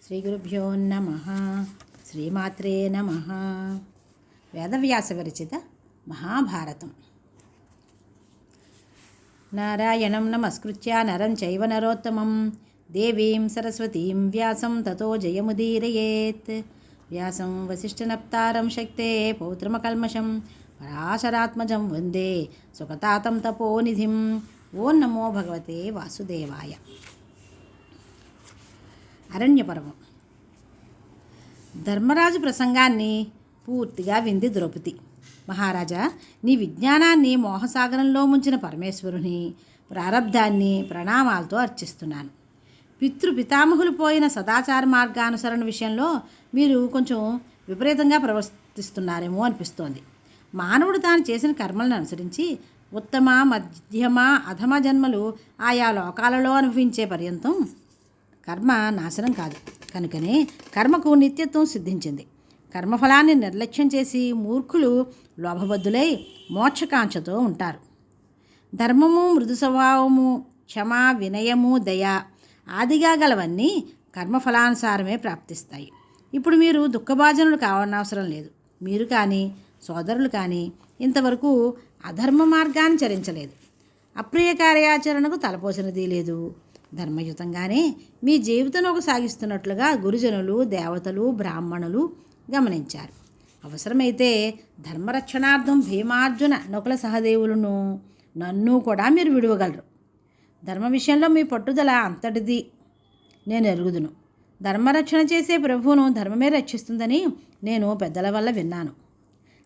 శ్రీ గురుభ్యో నమ. శ్రీమాత్రే నమ. వేదవ్యాస విరచిత మహాభారతం. నారాయణం నమస్కృత్య నరం చైవ నరోత్తమం దేవీం సరస్వతీం వ్యాసం తతో జయముదీరయేత్. వ్యాసం వసిష్ఠనప్తారం శక్తే పౌత్రమకల్మషం పరాశరాత్మజం వందే సుఖతాతం తపోనిధిం. ఓం నమో భగవతే వాసుదేవాయ. అరణ్యపర్వం. ధర్మరాజు ప్రసంగాన్ని పూర్తిగా వింది ద్రౌపది. మహారాజా, నీ విజ్ఞానాన్ని మోహసాగరంలో ముంచిన పరమేశ్వరుని ప్రారబ్ధాన్ని ప్రణామాలతో అర్చిస్తున్నాను. పితృపితామహులు పోయిన సదాచార మార్గానుసరణ విషయంలో మీరు కొంచెం విపరీతంగా ప్రవర్తిస్తున్నారేమో అనిపిస్తోంది. మానవుడు తాను చేసిన కర్మలను అనుసరించి ఉత్తమ, మధ్యమ, అధమ జన్మలు ఆయా లోకాలలో అనుభవించే పర్యంతం కర్మ నాశనం కాదు. కనుకనే కర్మకు నిత్యత్వం సిద్ధించింది. కర్మఫలాన్ని నిర్లక్ష్యం చేసి మూర్ఖులు లోభబద్ధులై మోక్షకాంక్షతో ఉంటారు. ధర్మము, మృదు స్వభావము, క్షమ, వినయము, దయ ఆదిగా గలవన్నీ కర్మఫలానుసారమే ప్రాప్తిస్తాయి. ఇప్పుడు మీరు దుఃఖభాజనులు కావనవసరం లేదు. మీరు కానీ సోదరులు కానీ ఇంతవరకు అధర్మ మార్గాన్ని చరించలేదు. అప్రియ కార్యాచరణకు తలపోసినది లేదు. ధర్మయుతంగానే మీ జీవితం సాగిస్తున్నట్లుగా గురుజనులు, దేవతలు, బ్రాహ్మణులు గమనించారు. అవసరమైతే ధర్మరక్షణార్థం భీమార్జున, నకుల సహదేవులను, నన్ను కూడా మీరు విడువగలరు. ధర్మ విషయంలో మీ పట్టుదల అంతటిది నేను ఎరుగుదును. ధర్మరక్షణ చేసే ప్రభువును ధర్మమే రక్షిస్తుందని నేను పెద్దల వల్ల విన్నాను.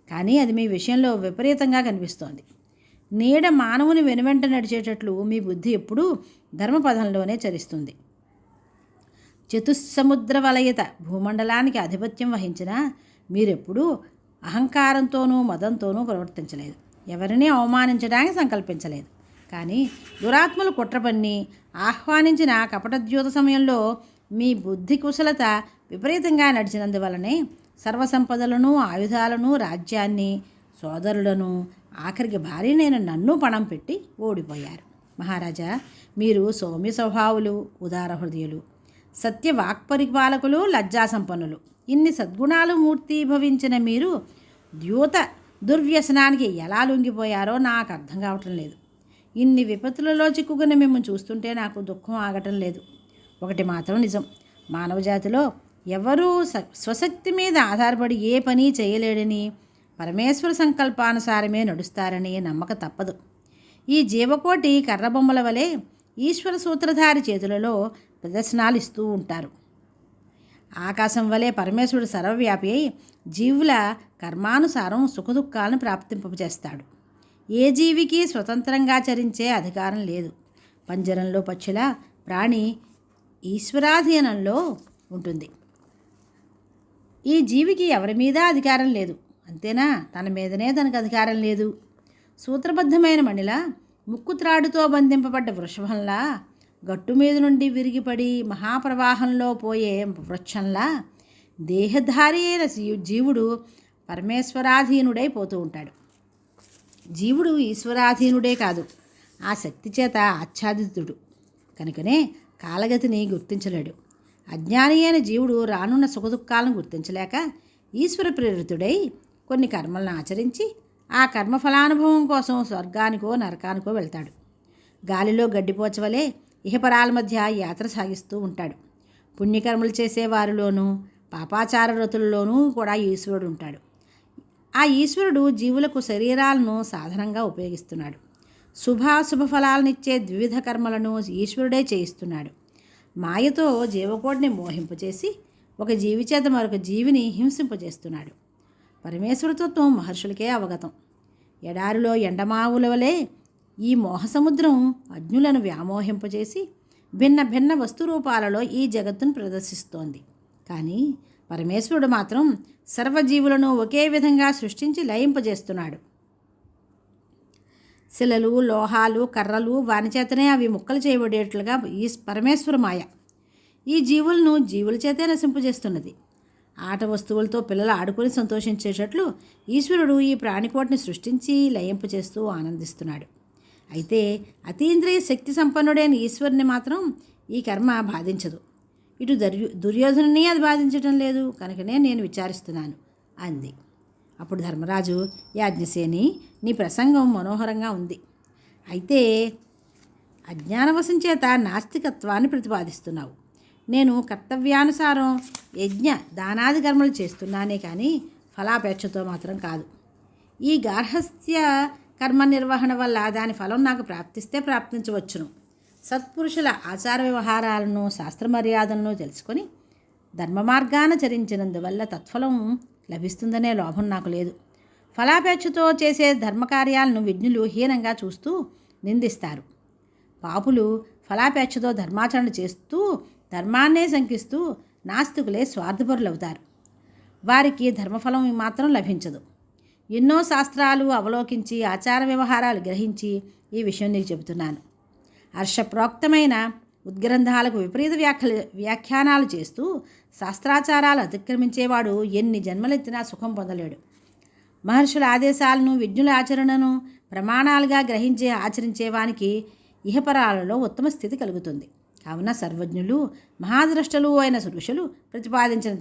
కానీ అది మీ విషయంలో విపరీతంగా కనిపిస్తోంది. నీడ మానవుని వెనువెంట నడిచేటట్లు మీ బుద్ధి ఎప్పుడూ ధర్మపథంలోనే చరిస్తుంది. చతుస్సముద్ర వలయత భూమండలానికి ఆధిపత్యం వహించినా మీరెప్పుడూ అహంకారంతోనూ మదంతోనూ ప్రవర్తించలేదు. ఎవరినీ అవమానించడానికి సంకల్పించలేదు. కానీ దురాత్మలు కుట్రపన్ని ఆహ్వానించిన కపటద్యూత సమయంలో మీ బుద్ధి కుశలత విపరీతంగా నడిచినందువలనే సర్వసంపదలను, ఆయుధాలను, రాజ్యాన్ని, సోదరులను, ఆఖరికి భార్యనైన నన్ను పణం పెట్టి ఓడిపోయారు. మహారాజా, మీరు సౌమ్య స్వభావులు, ఉదార హృదయులు, సత్య వాక్పరిపాలకులు, లజ్జాసంపన్నులు. ఇన్ని సద్గుణాలు మూర్తీభవించిన మీరు ద్యూత దుర్వ్యసనానికి ఎలా లొంగిపోయారో నాకు అర్థం కావటం లేదు. ఇన్ని విపత్తులలో చిక్కుకుని మిమ్మల్ని చూస్తుంటే నాకు దుఃఖం ఆగటం లేదు. ఒకటి మాత్రం నిజం, మానవజాతిలో ఎవరూ స్వశక్తి మీద ఆధారపడి ఏ పని చేయలేడని, పరమేశ్వర సంకల్పానుసారమే నడుస్తారని నమ్మక తప్పదు. ఈ జీవకోటి కర్రబొమ్మల వలె ఈశ్వర సూత్రధారి చేతులలో ప్రదర్శనాలు ఇస్తూ ఉంటారు. ఆకాశం వలె పరమేశ్వరుడు సర్వవ్యాపి అయి జీవుల కర్మానుసారం సుఖదుఖాలను ప్రాప్తింపజేస్తాడు. ఏ జీవికి స్వతంత్రంగా చరించే అధికారం లేదు. పంజరంలో పక్షుల ప్రాణి ఈశ్వరాధీనంలో ఉంటుంది. ఈ జీవికి ఎవరి మీద అధికారం లేదు. అంతేనా, తన మీదనే తనకు అధికారం లేదు. సూత్రబద్ధమైన మణిలా, ముక్కుత్రాడుతో బంధింపబడ్డ వృషభంలా, గట్టు మీద నుండి విరిగిపడి మహాప్రవాహంలో పోయే వృక్షంలా దేహధారి అయిన జీవుడు పరమేశ్వరాధీనుడై పోతూ ఉంటాడు. జీవుడు ఈశ్వరాధీనుడే కాదు, ఆ శక్తి చేత ఆచ్ఛాదితుడు. కనుకనే కాలగతిని గుర్తించలేడు. అజ్ఞాని అయిన జీవుడు రానున్న సుఖదుఖాలను గుర్తించలేక ఈశ్వర ప్రేరితుడై కొన్ని కర్మలను ఆచరించి ఆ కర్మఫలానుభవం కోసం స్వర్గానికో నరకానికో వెళ్తాడు. గాలిలో గడ్డిపోచవలే ఇహపరాల మధ్య యాత్ర సాగిస్తూ ఉంటాడు. పుణ్యకర్మలు చేసేవారిలోనూ పాపాచార రతుల్లోనూ కూడా ఈశ్వరుడు ఉంటాడు. ఆ ఈశ్వరుడు జీవులకు శరీరాలను సాధనంగా ఉపయోగిస్తున్నాడు. శుభాశుభ ఫలాలనిచ్చే ద్విధ కర్మలను ఈశ్వరుడే చేయిస్తున్నాడు. మాయతో జీవకోటిని మోహింపచేసి ఒక జీవి చేత మరొక జీవిని హింసింపజేస్తున్నాడు. పరమేశ్వరతత్వం మహర్షులకే అవగతం. ఎడారిలో ఎండమావుల వలె ఈ మోహసముద్రం అజ్ఞులను వ్యామోహింపజేసి భిన్న భిన్న వస్తురూపాలలో ఈ జగత్తును ప్రదర్శిస్తోంది. కానీ పరమేశ్వరుడు మాత్రం సర్వజీవులను ఒకే విధంగా సృష్టించి లయింపజేస్తున్నాడు. శిలలు, లోహాలు, కర్రలు వాని చేతనే అవి ముక్కలు చేయబడేట్లుగా ఈ పరమేశ్వర మాయ ఈ జీవులను జీవుల చేతే నశింపజేస్తున్నది. ఆట వస్తువులతో పిల్లలు ఆడుకొని సంతోషించేటట్లు ఈశ్వరుడు ఈ ప్రాణికోటిని సృష్టించి లయింపచేస్తూ ఆనందిస్తున్నాడు. అయితే అతీంద్రియ శక్తి సంపన్నుడైన ఈశ్వరుని మాత్రం ఈ కర్మ బాధించదు. ఇటు దుర్యోధనుని అది బాధించటం లేదు, కనుకనే నేను విచారిస్తున్నాను అంది. అప్పుడు ధర్మరాజు, యాజ్ఞసేని, నీ ప్రసంగం మనోహరంగా ఉంది. అయితే అజ్ఞానవశం చేత నాస్తికత్వాన్ని ప్రతిపాదిస్తున్నావు. నేను కర్తవ్యానుసారం యజ్ఞ దానాది కర్మలు చేస్తున్నానే కానీ ఫలాపేక్షతో మాత్రం కాదు. ఈ గార్హస్థ్య కర్మ నిర్వహణ వల్ల దాని ఫలం నాకు ప్రాప్తిస్తే ప్రాప్తించవచ్చును. సత్పురుషుల ఆచార వ్యవహారాలను శాస్త్ర మర్యాదలను తెలుసుకొని ధర్మ మార్గాన చరించినందువల్ల తత్ఫలం లభిస్తుందనే లోభం నాకు లేదు. ఫలాపేక్షతో చేసే ధర్మకార్యాలను విజ్ఞులు హీనంగా చూస్తూ నిందిస్తారు. పాపులు ఫలాపేక్షతో ధర్మాచరణ చేస్తూ ధర్మాన్నే శంకిస్తూ నాస్తికులే స్వార్థపరులవుతారు. వారికి ధర్మఫలం మాత్రం లభించదు. ఎన్నో శాస్త్రాలు అవలోకించి ఆచార వ్యవహారాలు గ్రహించి ఈ విషయం నీకు చెబుతున్నాను. హర్షప్రోక్తమైన ఉద్గ్రంథాలకు విపరీత వ్యాఖ్యానాలు చేస్తూ శాస్త్రాచారాలు అతిక్రమించేవాడు ఎన్ని జన్మలెత్తినా సుఖం పొందలేడు. మహర్షుల ఆదేశాలను విజ్ఞుల ఆచరణను ప్రమాణాలుగా గ్రహించే ఆచరించేవానికి ఇహపరాలలో ఉత్తమ స్థితి కలుగుతుంది. కావున సర్వజ్ఞులు మహాద్రష్టలు అయిన ఋషులు ప్రతిపాదించిన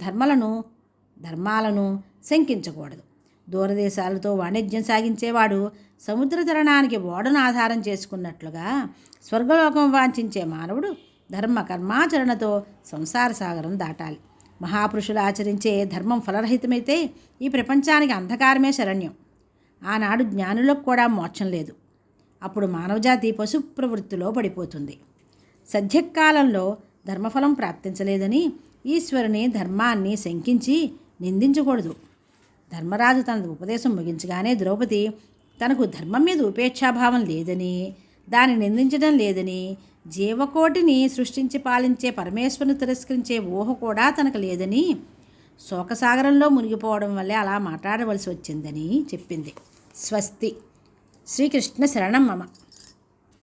ధర్మాలను శంకించకూడదు. దూరదేశాలతో వాణిజ్యం సాగించేవాడు సముద్ర తరణానికి ఓడను ఆధారం చేసుకున్నట్లుగా స్వర్గలోకం వాంఛించే మానవుడు ధర్మ కర్మాచరణతో సంసార సాగరం దాటాలి. మహాపురుషులు ఆచరించే ధర్మం ఫలరహితమైతే ఈ ప్రపంచానికి అంధకారమే శరణ్యం. ఆనాడు జ్ఞానులకు కూడా మోక్షం లేదు. అప్పుడు మానవజాతి పశు ప్రవృత్తిలో పడిపోతుంది. సద్యకాలంలో ధర్మఫలం ప్రాప్తించలేదని ఈశ్వరుని ధర్మాన్ని శంకించి నిందించకూడదు. ధర్మరాజు తన ఉపదేశం ముగించగానే ద్రౌపది తనకు ధర్మం మీద ఉపేక్షాభావం లేదని, దాన్ని నిందించడం లేదని, జీవకోటిని సృష్టించి పాలించే పరమేశ్వరుని తిరస్కరించే ఊహ కూడా తనకు లేదని, శోకసాగరంలో మునిగిపోవడం వల్లే అలా మాట్లాడవలసి వచ్చిందని చెప్పింది. స్వస్తి. శ్రీకృష్ణ శరణం మమ.